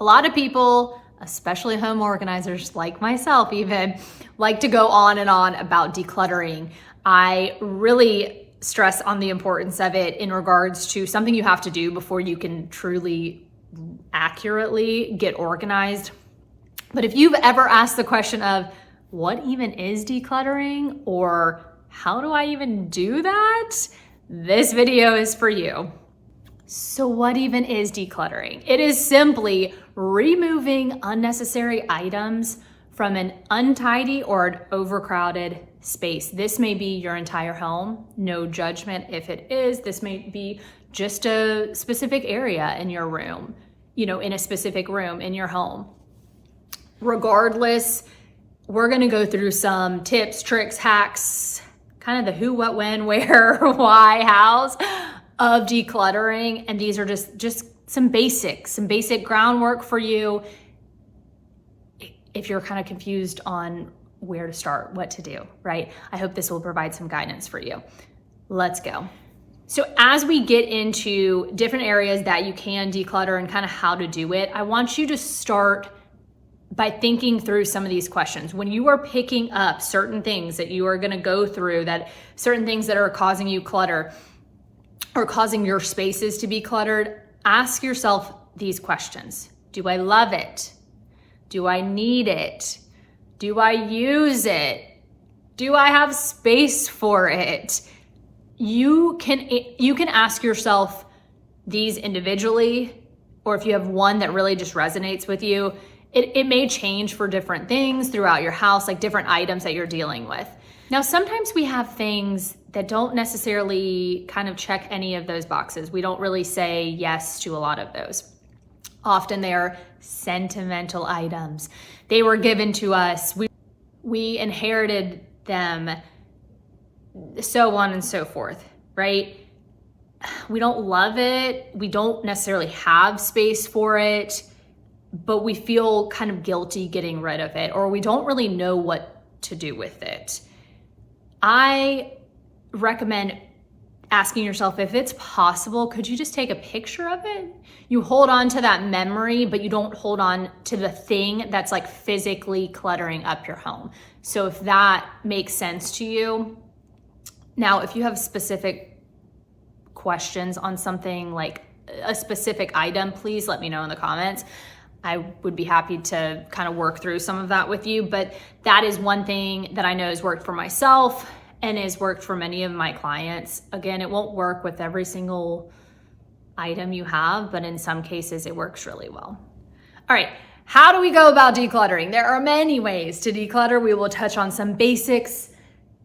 A lot of people, especially home organizers like myself even, like to go on and on about decluttering. I really stress on the importance of it in regards to something you have to do before you can truly accurately get organized. But if you've ever asked the question of what even is decluttering, or how do I even do that? This video is for you. So what even is decluttering? It is simply removing unnecessary items from an untidy or an overcrowded space. This may be your entire home, no judgment if it is. This may be just a specific area in your room, in a specific room in your home. Regardless, we're gonna go through some tips, tricks, hacks, kind of the who, what, when, where, why, hows of decluttering. And these are just some basic groundwork for you if you're kind of confused on where to start, what to do, right? I hope this will provide some guidance for you. Let's go. So as we get into different areas that you can declutter and kind of how to do it, I want you to start by thinking through some of these questions. When you are picking up certain things that you are gonna go through, certain things that are causing you clutter or causing your spaces to be cluttered, ask yourself these questions. Do I love it? Do I need it? Do I use it? Do I have space for it? You can ask yourself these individually, or if you have one that really just resonates with you, it may change for different things throughout your house, like different items that you're dealing with. Now, sometimes we have things that don't necessarily kind of check any of those boxes. We don't really say yes to a lot of those. Often they are sentimental items. They were given to us. We inherited them, so on and so forth, right? We don't love it. We don't necessarily have space for it, but we feel kind of guilty getting rid of it, or we don't really know what to do with it. I recommend asking yourself, if it's possible, could you just take a picture of it? You hold on to that memory, but you don't hold on to the thing that's like physically cluttering up your home. So if that makes sense to you. Now, if you have specific questions on something like a specific item, please let me know in the comments. I would be happy to kind of work through some of that with you, but that is one thing that I know has worked for myself and has worked for many of my clients. Again, it won't work with every single item you have, but in some cases it works really well. All right, how do we go about decluttering? There are many ways to declutter. We will touch on some basics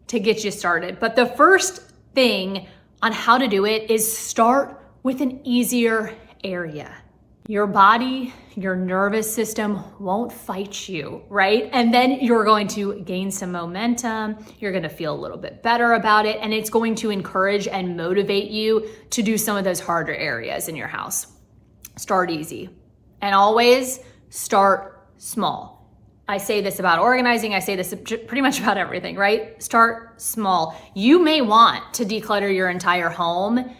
to get you started. But the first thing on how to do it is start with an easier area. Your body, your nervous system won't fight you, right? And then you're going to gain some momentum. You're going to feel a little bit better about it. And it's going to encourage and motivate you to do some of those harder areas in your house. Start easy. And always start small. I say this about organizing. I say this pretty much about everything, right? Start small. You may want to declutter your entire home,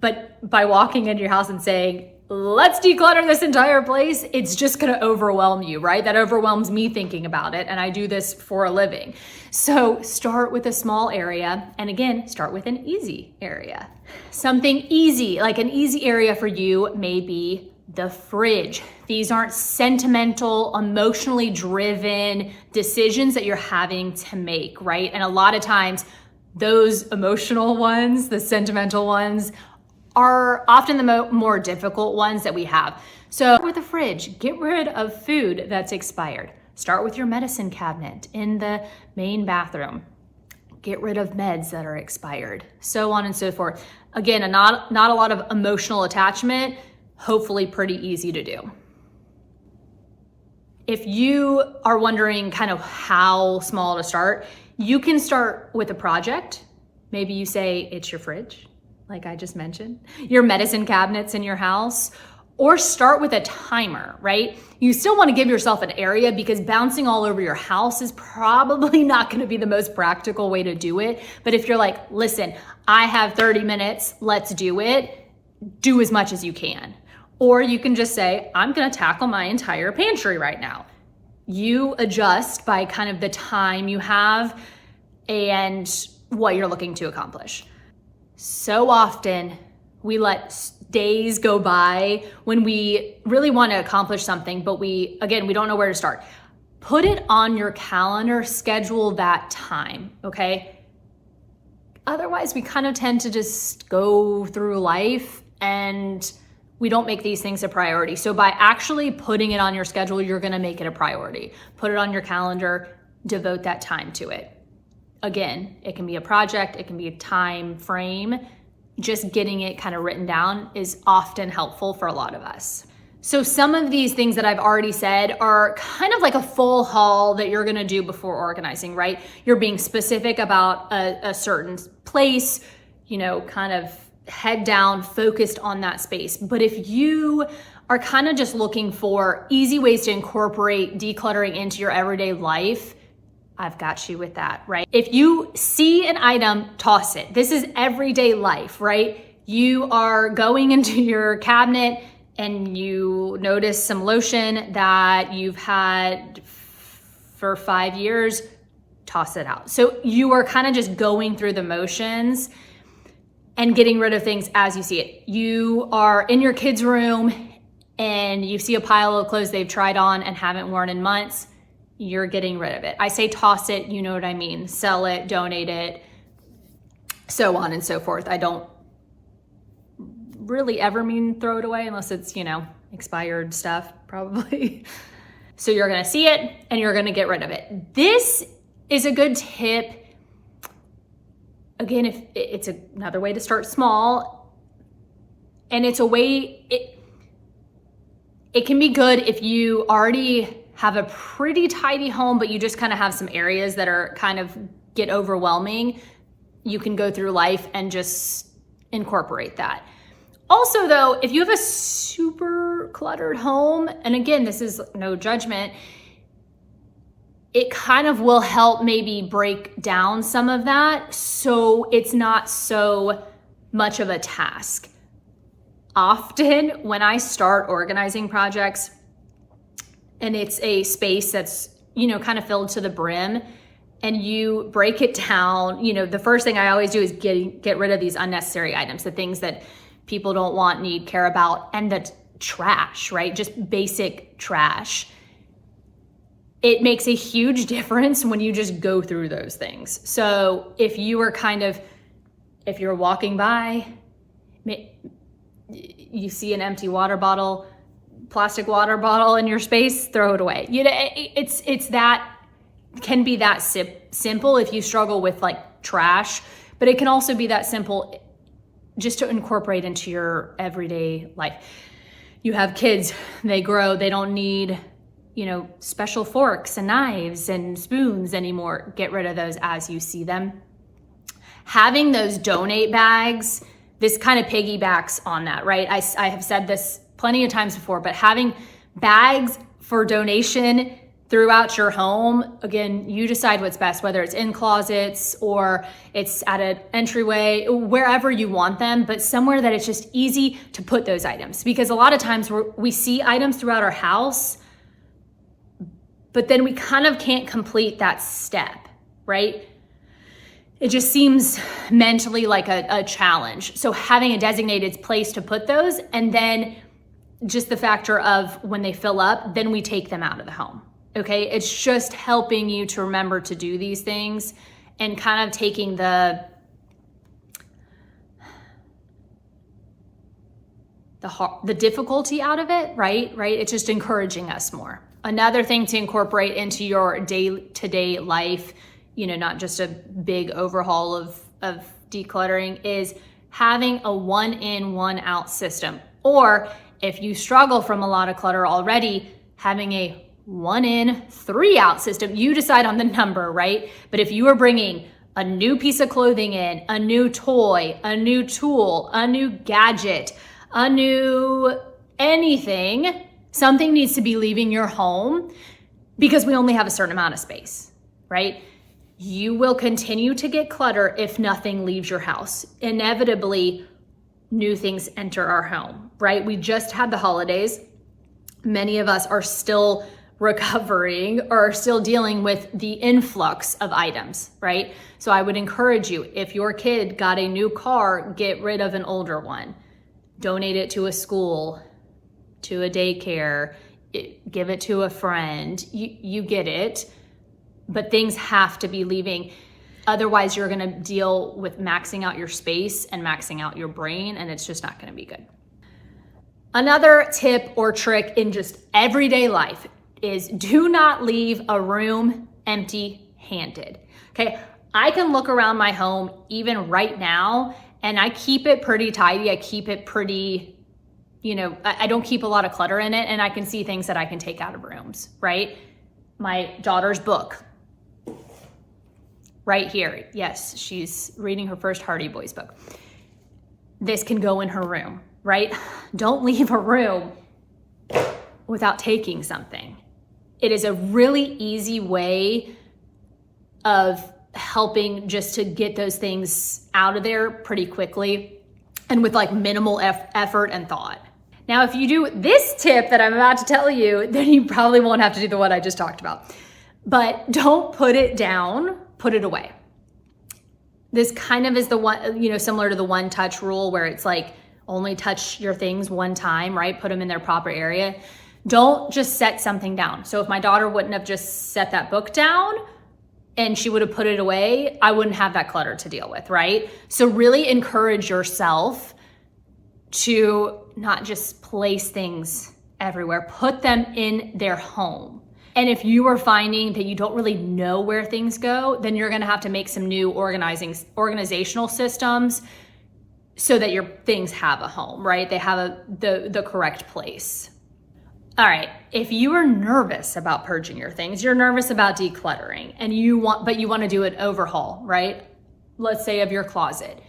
but by walking into your house and saying, let's declutter this entire place, it's just gonna overwhelm you, right? That overwhelms me thinking about it, and I do this for a living. So start with a small area, and again, start with an easy area. Something easy, like an easy area for you may be the fridge. These aren't sentimental, emotionally driven decisions that you're having to make, right? And a lot of times, those emotional ones, the sentimental ones, are often the more difficult ones that we have. So with the fridge, get rid of food that's expired. Start with your medicine cabinet in the main bathroom. Get rid of meds that are expired, so on and so forth. Again, not a lot of emotional attachment, hopefully pretty easy to do. If you are wondering kind of how small to start, you can start with a project. Maybe you say it's your fridge, like I just mentioned, your medicine cabinets in your house, or start with a timer, right? You still want to give yourself an area because bouncing all over your house is probably not going to be the most practical way to do it. But if you're like, listen, I have 30 minutes, let's do it, do as much as you can. Or you can just say, I'm gonna tackle my entire pantry right now. You adjust by kind of the time you have and what you're looking to accomplish. So often we let days go by when we really want to accomplish something, but we don't know where to start. Put it on your calendar, schedule that time, okay? Otherwise, we kind of tend to just go through life and we don't make these things a priority. So by actually putting it on your schedule, you're gonna make it a priority. Put it on your calendar, devote that time to it. Again, it can be a project, it can be a time frame. Just getting it kind of written down is often helpful for a lot of us. So some of these things that I've already said are kind of like a full haul that you're gonna do before organizing, right? You're being specific about a certain place, kind of head down, focused on that space. But if you are kind of just looking for easy ways to incorporate decluttering into your everyday life, I've got you with that, right? If you see an item, toss it. This is everyday life, right? You are going into your cabinet and you notice some lotion that you've had for 5 years, toss it out. So you are kind of just going through the motions and getting rid of things as you see it. You are in your kids' room and you see a pile of clothes they've tried on and haven't worn in months, you're getting rid of it. I say toss it, you know what I mean. Sell it, donate it, so on and so forth. I don't really ever mean throw it away unless it's, expired stuff, probably. So you're gonna see it and you're gonna get rid of it. This is a good tip. Again, if it's another way to start small, and it's a way, it can be good if you already have a pretty tidy home, but you just kind of have some areas that are kind of get overwhelming. You can go through life and just incorporate that. Also though, if you have a super cluttered home, and again, this is no judgment, it kind of will help maybe break down some of that so it's not so much of a task. Often when I start organizing projects and it's a space that's, kind of filled to the brim and you break it down, the first thing I always do is get rid of these unnecessary items, the things that people don't want, need, care about, and the trash, right? Just basic trash. It makes a huge difference when you just go through those things. So if you're walking by, you see an empty water bottle, plastic water bottle in your space, throw it away. It's that can be that simple if you struggle with like trash, but it can also be that simple just to incorporate into your everyday life. You have kids, they grow, they don't need special forks and knives and spoons anymore. Get rid of those as you see them. Having those donate bags, this kind of piggybacks on that, right? I have said this plenty of times before, but having bags for donation throughout your home, again, you decide what's best, whether it's in closets or it's at an entryway, wherever you want them, but somewhere that it's just easy to put those items. Because a lot of times we see items throughout our house, but then we kind of can't complete that step, right? It just seems mentally like a challenge. So having a designated place to put those, and then just the factor of when they fill up, then we take them out of the home, okay? It's just helping you to remember to do these things and kind of taking the difficulty out of it, right? It's just encouraging us more. Another thing to incorporate into your day-to-day life, not just a big overhaul of decluttering, is having a 1 in, 1 out system. Or if you struggle from a lot of clutter already, having a 1 in, 3 out system. You decide on the number, right? But if you are bringing a new piece of clothing in, a new toy, a new tool, a new gadget, a new anything, something needs to be leaving your home because we only have a certain amount of space, right? You will continue to get clutter if nothing leaves your house. Inevitably, new things enter our home, right? We just had the holidays. Many of us are still recovering or still dealing with the influx of items, right? So I would encourage you, if your kid got a new car, get rid of an older one. Donate it to a school, to a daycare, give it to a friend. You get it, but things have to be leaving. Otherwise, you're gonna deal with maxing out your space and maxing out your brain, and it's just not gonna be good. Another tip or trick in just everyday life is do not leave a room empty-handed, okay? I can look around my home even right now, and I keep it pretty tidy. I keep it pretty, I don't keep a lot of clutter in it, and I can see things that I can take out of rooms, right? My daughter's book, right here. Yes, she's reading her first Hardy Boys book. This can go in her room, right? Don't leave a room without taking something. It is a really easy way of helping just to get those things out of there pretty quickly and with like minimal effort and thought. Now, if you do this tip that I'm about to tell you, then you probably won't have to do the one I just talked about. But don't put it down, put it away. This kind of is the one, similar to the one touch rule where it's like only touch your things one time, right? Put them in their proper area. Don't just set something down. So if my daughter wouldn't have just set that book down and she would have put it away, I wouldn't have that clutter to deal with, right? So really encourage yourself to not just place things everywhere, put them in their home. And if you are finding that you don't really know where things go, then you're gonna have to make some new organizational systems so that your things have a home, right? They have the correct place. All right, if you are nervous about purging your things, you're nervous about decluttering, but you want to do an overhaul, right? Let's say of your closet.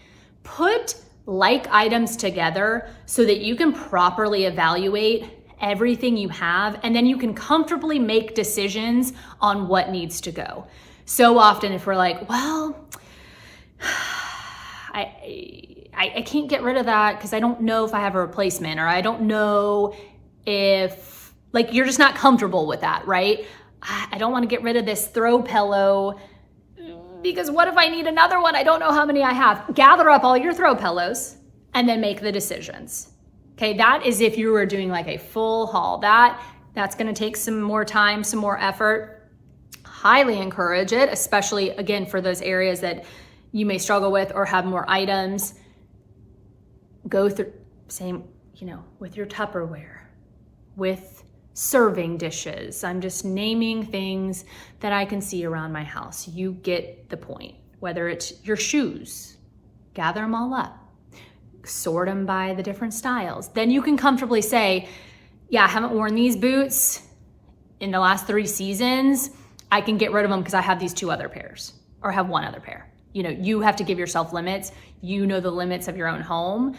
Put like items together so that you can properly evaluate everything you have, and then you can comfortably make decisions on what needs to go. So often if we're like, well, I can't get rid of that because I don't know if I have a replacement, or I don't know if, like, you're just not comfortable with that, right? I don't want to get rid of this throw pillow because what if I need another one? I don't know how many I have. Gather up all your throw pillows and then make the decisions. Okay, that is if you were doing like a full haul. That's going to take some more time, some more effort. Highly encourage it, especially again for those areas that you may struggle with or have more items. Go through same, with your Tupperware, with serving dishes. I'm just naming things that I can see around my house. You get the point. Whether it's your shoes, gather them all up, sort them by the different styles. Then you can comfortably say, yeah, I haven't worn these boots in the last 3 seasons. I can get rid of them because I have these 2 other pairs or have 1 other pair. You have to give yourself limits. You know the limits of your own home.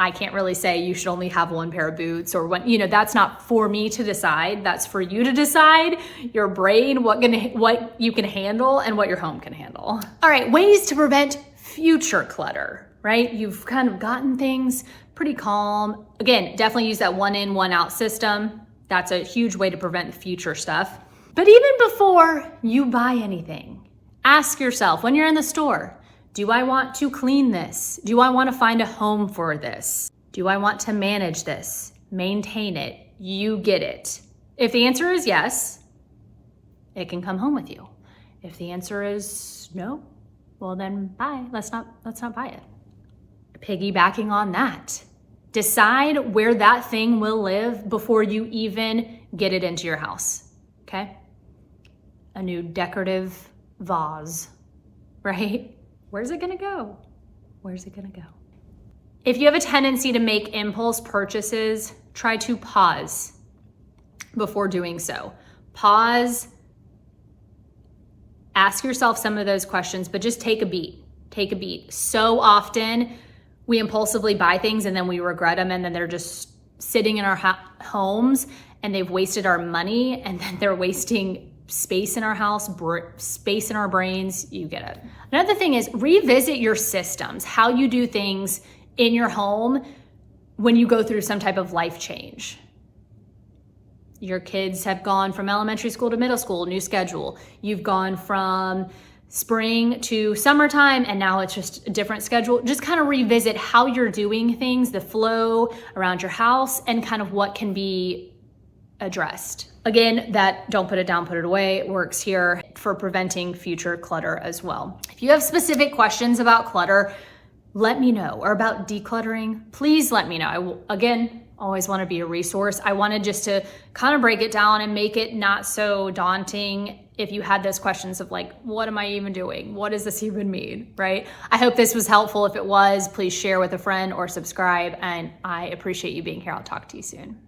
I can't really say you should only have 1 pair of boots or one, that's not for me to decide. That's for you to decide, your brain, what you can handle and what your home can handle. All right, ways to prevent future clutter, right? You've kind of gotten things pretty calm. Again, definitely use that 1 in, 1 out system. That's a huge way to prevent future stuff. But even before you buy anything, ask yourself when you're in the store, do I want to clean this? Do I want to find a home for this? Do I want to manage this? Maintain it? You get it. If the answer is yes, it can come home with you. If the answer is no, well then bye. Let's not buy it. Piggybacking on that, decide where that thing will live before you even get it into your house. Okay? A new decorative vase, right? Where's it gonna go? Where's it gonna go? If you have a tendency to make impulse purchases, try to pause before doing so. Pause, ask yourself some of those questions, but just take a beat. Take a beat. So often we impulsively buy things and then we regret them, and then they're just sitting in our homes and they've wasted our money, and then they're wasting space in our house, space in our brains. You get it. Another thing is revisit your systems, how you do things in your home when you go through some type of life change. Your kids have gone from elementary school to middle school, new schedule. You've gone from spring to summertime, and now it's just a different schedule. Just kind of revisit how you're doing things, the flow around your house, and kind of what can be addressed. Again, that don't put it down, put it away works here for preventing future clutter as well. If you have specific questions about clutter, let me know, or about decluttering, please let me know. I will, again, always want to be a resource. I wanted just to kind of break it down and make it not so daunting if you had those questions of like, what am I even doing? What does this even mean, right? I hope this was helpful. If it was, please share with a friend or subscribe, and I appreciate you being here. I'll talk to you soon.